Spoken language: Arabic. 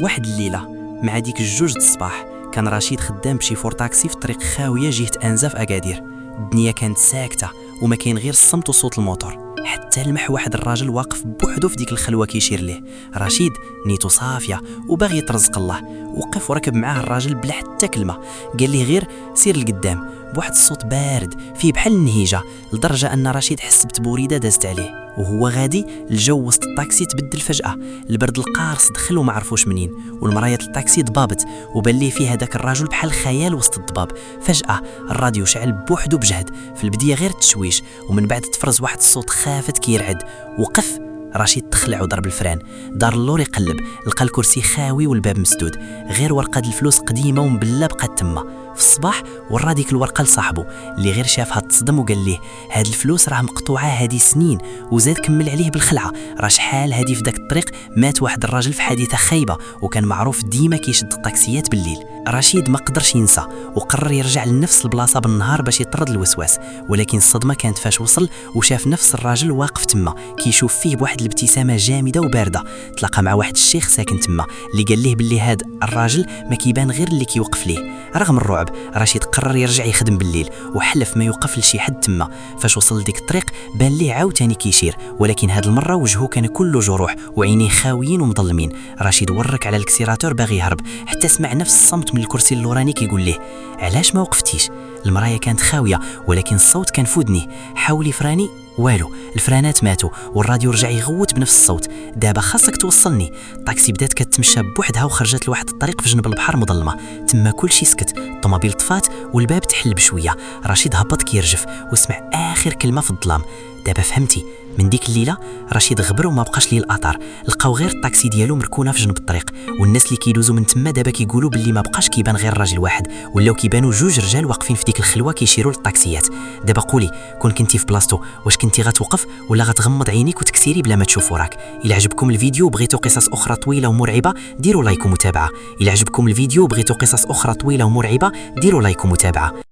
واحد الليله مع ديك الجوج د الصباح كان رشيد خدام بشي فور طاكسي في طريق خاويه جهه انزاف اكادير. الدنيا كانت ساكته وما كاين غير الصمت وصوت الموتور، حتى لمح واحد الراجل واقف بوحدو في ديك الخلوه كيشير ليه. رشيد نيتو صافيه وباغي يترزق الله، وقف وركب معاه الراجل بلا حتى كلمه. قال ليه غير سير لقدام بواحد الصوت بارد فيه بحال النهيجه، لدرجه ان رشيد حس بتبوريده دازت عليه. وهو غادي الجو وسط الطاكسي تبدل فجأة، البرد القارص دخل وما عرفوش منين، والمرايات الطاكسي ضبابت وبان ليه فيه هذاك الرجل بحال خيال وسط الضباب. فجأة الراديو شعل بوحدو بجهد، في البداية غير التشويش ومن بعد تفرز واحد الصوت خافت كيرعد. وقف رشيد، تخلع وضرب الفران، دار اللور يقلب، لقى الكرسي خاوي والباب مسدود، غير ورقه الفلوس قديمه ومبله بقات تما. في الصباح ورا ديك الورقه لصاحبو اللي غير شافها تصدم وقال ليه هاد الفلوس راه مقطوعه هادي سنين، وزاد كمل عليه بالخلعه. راه شحال هادي في داك الطريق مات واحد الراجل في حادثه خايبه وكان معروف ديما كيشد الطاكسيات بالليل. رشيد ما قدرش ينسى وقرر يرجع لنفس البلاصه بالنهار باش يطرد الوسواس، ولكن الصدمه كانت فاش وصل وشاف نفس الراجل واقف تما كيشوف فيه بواحد الابتسامه جامده وبارده. تلاقى مع واحد الشيخ ساكن تما اللي قال ليه باللي هاد الراجل ما كيبان غير اللي كيوقف ليه. رغم الرعب رشيد قرر يرجع يخدم بالليل وحلف ما يوقف لشي حد تما. فاش وصل لديك الطريق بان ليه عاوتاني كيشير، ولكن هاد المره وجهه كان كله جروح وعينيه خاويين ومظلمين. رشيد ورك على الكسيراتور باغي يهرب، حتى سمع نفس الصمت من الكرسي اللوراني كيقول ليه علاش ما وقفتيش؟ المرايه كانت خاويه ولكن الصوت كان فودني، حاول يفراني والو، الفرانات ماتوا والراديو رجع يغوت بنفس الصوت. دابا خاصك توصلني. الطاكسي بدات كتمشى بوحدها وخرجت لواحد الطريق في جنب البحر مظلمه، تما كلشي سكت، الطوموبيل طفات والباب تحل بشويه. رشيد هبط كيرجف وسمع اخر كلمه في الظلام، دابا فهمتي. من ديك الليله رشيد غبر وما بقاش ليه الاثار، لقاو غير الطاكسي ديالو مركونه في جنب الطريق، والناس اللي كيدوزوا من تما دابا كيقولوا باللي ما بقاش كيبان غير راجل واحد، ولاو كيبانوا جوج رجال واقفين في ديك الخلوه كيشيروا للطاكسيات. دابا قولي كون كنتي في بلاصتو واش كنتي غتوقف ولا غتغمض عينيك وتكسيري بلا ما تشوف وراك؟ الى عجبكم الفيديو وبغيتوا قصص اخرى طويله ومرعبه ديروا لايك ومتابعه. الى عجبكم الفيديو وبغيتوا قصص اخرى طويله ومرعبه ديروا لايك ومتابعه.